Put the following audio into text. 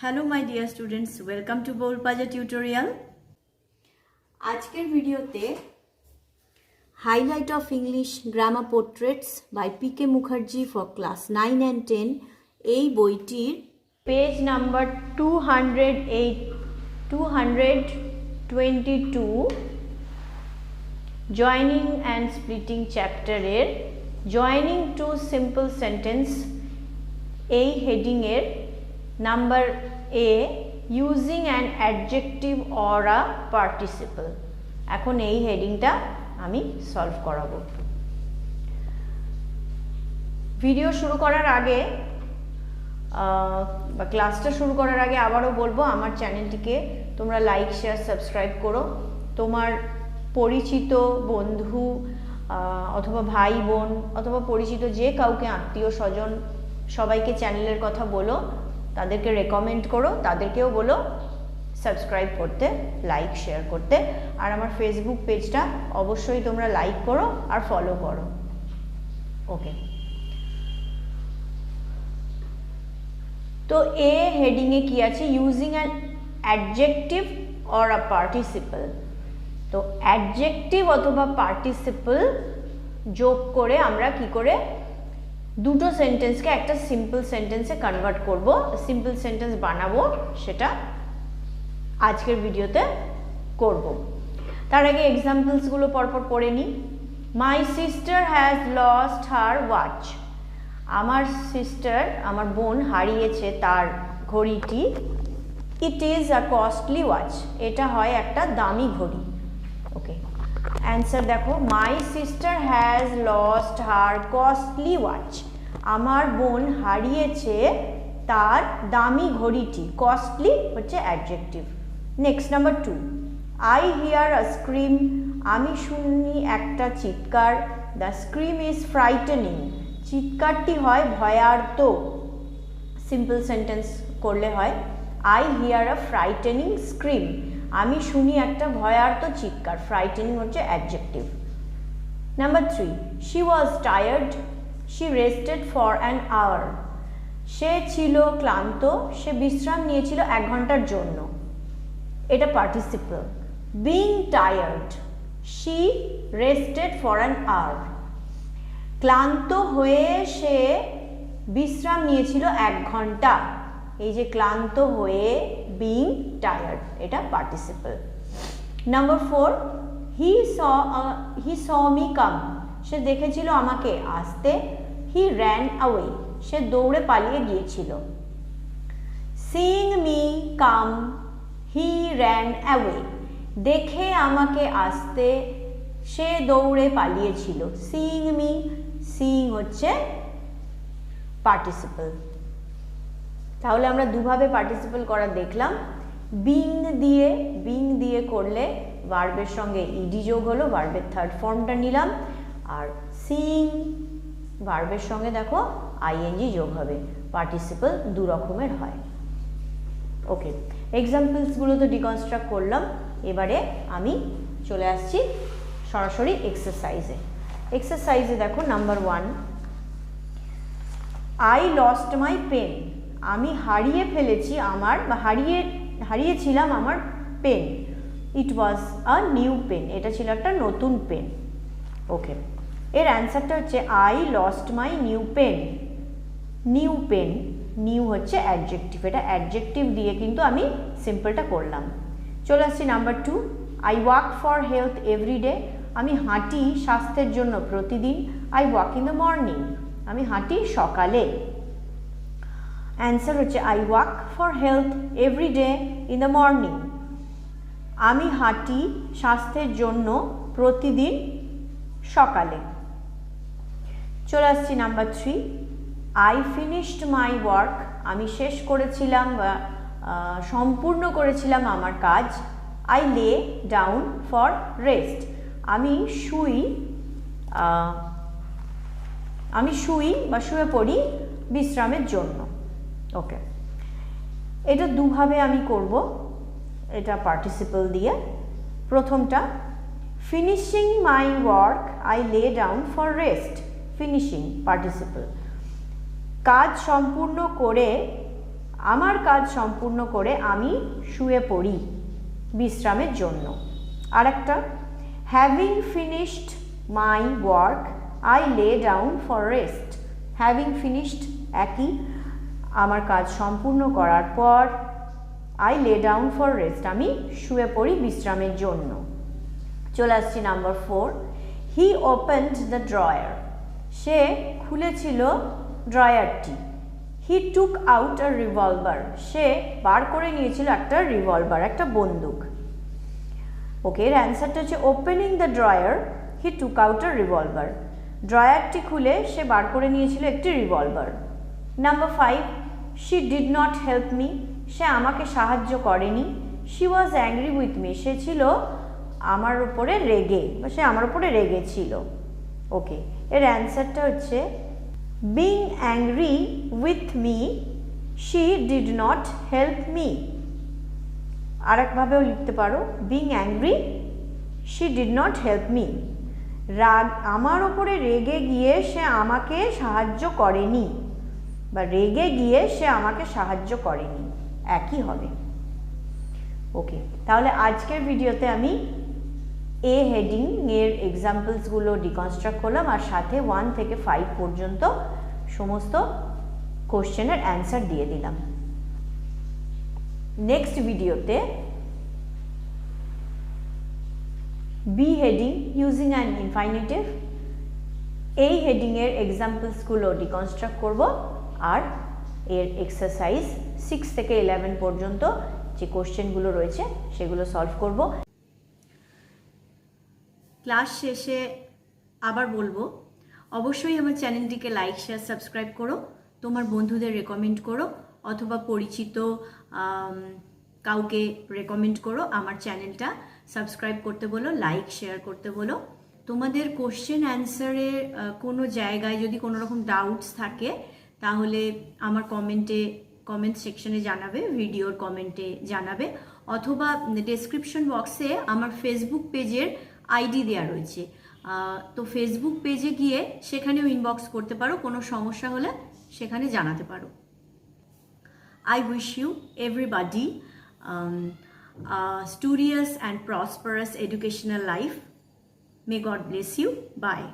Hello my dear students, welcome to Boul Panja tutorial. আজকের ভিডিওতে Highlight of English Grammar Portraits by P.K. Mukherjee for class 9 and 10 এই বইটির page number 222 joining and splitting চ্যাপ্টারের joining two simple sentence এই হেডিংয়ের number A using an adjective or a participle এখন এই হেডিংটা আমি solve করাবো। ভিডিও শুরু করার আগে বা ক্লাসটা শুরু করার আগে আবারও বলবো আমার চ্যানেলটিকে তোমরা লাইক শেয়ার সাবস্ক্রাইব করো। তোমার পরিচিত বন্ধু অথবা ভাই বোন অথবা পরিচিত যে কাউকে আত্মীয় স্বজন সবাইকে চ্যানেলের কথা বলো, তাদেরকে রেকমেন্ড করো, তাদেরকেও বলো সাবস্ক্রাইব করতে, লাইক শেয়ার করতে। আর আমার ফেসবুক পেজটা অবশ্যই তোমরা লাইক করো আর ফলো করো। ওকে, তো এ হেডিংয়ে কি আছে? Using an adjective or a participle. তো অ্যাডজেক্টিভ অথবা পার্টিসিপল যোগ করে আমরা কি করে দুটো সেন্টেন্সকে একটা সিম্পল সেন্টেন্সে কনভার্ট করব, সিম্পল সেন্টেন্স বানাবো, সেটা আজকের ভিডিওতে করব। তার আগে এক্সাম্পলসগুলো পরপর পড়ে নিই। My sister has lost her watch. আমার সিস্টার, আমার বোন হারিয়েছে তার ঘড়িটি। It is a costly watch. এটা হয় একটা দামি ঘড়ি। ওকে, অ্যান্সার দেখো, my sister has lost her costly watch. আমার বোন হারিয়েছে তার দামি ঘড়িটি। কস্টলি হচ্ছে adjective. Next number 2, I hear a scream. আমি শুনি একটা চিৎকার। The scream is frightening. চিৎকারটি হয় ভয়ার্ত। সিম্পল সেন্টেন্স করলে হয় I hear a frightening scream. আমি শুনি একটা ভয়ার্ত চিৎকার। ফ্রাইটেনিং হচ্ছে adjective. Number 3, she was tired. She rested for an hour. সে ছিল ক্লান্ত, সে বিশ্রাম নিয়েছিল 1 ঘন্টার জন্য। এটা participle. Being tired, she rested for an hour. ক্লান্ত হয়ে সে বিশ্রাম নিয়েছিল 1 ঘন্টা। এই যে ক্লান্ত হয়ে, বিং টায়ার্ড, এটা পার্টিসিপল। নাম্বার 4, হি স মি কাম। সে দেখেছিল আমাকে আসতে। হি র্যান অ্যাওয়ে। সে দৌড়ে পালিয়ে গিয়েছিল। Seeing me come, he ran away. দেখে আমাকে আসতে সে দৌড়ে পালিয়েছিল। সিইং মি, সিইং হচ্ছে পার্টিসিপল। তাহলে আমরা দুভাবে পার্টিসিপল করা দেখলাম। বিং দিয়ে করলে ভার্বের সঙ্গে ইডি যোগ হলো, ভার্বের থার্ড ফর্মটা নিলাম। আর সিইং ভার্বের সঙ্গে দেখো আইএনজি যোগ হবে। পার্টিসিপল দু রকমের হয়। ওকে, এক্সাম্পলসগুলো তো ডিকনস্ট্রাক্ট করলাম। এবারে আমি চলে আসছি সরাসরি এক্সারসাইজে। এক্সারসাইজে দেখো number 1, I lost my pen. আমি হারিয়ে ফেলেছি আমার বা হারিয়েছিলাম আমার pen. It was a new pen. এটা ছিল একটা নতুন পেন। ওকে, এর অ্যান্সারটা হচ্ছে I lost my new pen. New pen, new হচ্ছে অ্যাডজেক্টিভ। এটা অ্যাডজেক্টিভ দিয়ে কিন্তু আমি সিম্পলটা করলাম। চলে আসছি number 2, I walk for health every day. আমি হাঁটি স্বাস্থ্যের জন্য প্রতিদিন। I walk in the morning. আমি হাঁটি সকালে। অ্যান্সার হচ্ছে I walk for health every day in the morning. আমি হাঁটি স্বাস্থ্যের জন্য প্রতিদিন সকালে। চলে আসছি number 3, I finished my work. আমি শেষ করেছিলাম বা সম্পূর্ণ করেছিলাম আমার কাজ। I lay down for rest. আমি শুই বা শুয়ে পড়ি বিশ্রামের জন্য। ওকে, এটা দুভাবে আমি করব, এটা পার্টিসিপল দিয়ে। প্রথমটা, finishing my work I lay down for rest. Finishing participle. কাজ সম্পূর্ণ করে আমার কাজ সম্পূর্ণ করে আমি শুয়ে পড়ি বিশ্রামের জন্য। আরেকটা, having finished my work I lay down for rest. Having finished একই, আমার কাজ সম্পূর্ণ করার পর I lay down for rest, আমি শুয়ে পড়ি বিশ্রামের জন্য। চলে আসছি number 4, he opened the drawer. সে খুলেছিল ড্রয়ারটি। He took out a revolver. সে বার করে নিয়েছিল একটা রিভলভার, একটা বন্দুক। ওকে, এর অ্যান্সারটা হচ্ছে opening the drawer he took out a revolver. ড্রয়ারটি খুলে সে বার করে নিয়েছিল একটি revolver. Number 5, she did not help me. সে আমাকে সাহায্য করেনি। She was angry with me. সে ছিল আমার উপরে রেগে, বা সে আমার উপরে রেগে ছিল। ওকে, এর অ্যান্সারটা হচ্ছে being angry with me she did not help me. আরেকভাবেও লিখতে পারো, being angry she did not help me. আমার ওপরে রেগে গিয়ে সে আমাকে সাহায্য করেনি, বা রেগে গিয়ে সে আমাকে সাহায্য করেনি, একই হবে। ওকে, তাহলে আজকের ভিডিওতে আমি এ হেডিং এর এক্সাম্পলসগুলো ডিকনস্ট্রাক্ট করলাম, আর সাথে 1 থেকে 5 পর্যন্ত সমস্ত কোশ্চেনের অ্যান্সার দিয়ে দিলাম। নেক্সট ভিডিওতে বি হেডিং ইউজিং অ্যান ইনফাইনিটিভ, এই হেডিংয়ের এক্সাম্পলসগুলো ডিকনস্ট্রাক্ট করব, আর এর এক্সারসাইজ 6 থেকে 11 পর্যন্ত যে কোশ্চেনগুলো রয়েছে সেগুলো সলভ করব। ক্লাস শেষে আবার বলবো, অবশ্যই আমার চ্যানেলটিকে লাইক, শেয়ার, সাবস্ক্রাইব করো, তোমার বন্ধুদের রেকমেন্ড করো, অথবা পরিচিত কাউকে রেকমেন্ড করো, আমার চ্যানেলটা সাবস্ক্রাইব করতে বলো, লাইক শেয়ার করতে বলো। তোমাদের কোশ্চেন অ্যান্সারের কোনো জায়গায় যদি কোনো রকম ডাউটস থাকে তাহলে আমার কমেন্ট সেকশনে জানাবে, ভিডিওর কমেন্টে জানাবে, অথবা ডেসক্রিপশন বক্সে আমার ফেসবুক পেজের আইডি দেওয়া রয়েছে, তো ফেসবুক পেজে গিয়ে সেখানেও ইনবক্স করতে পারো, কোনো সমস্যা হলে সেখানে জানাতে পারো। I wish you everybody a studious and prosperous educational life. May God bless you. Bye.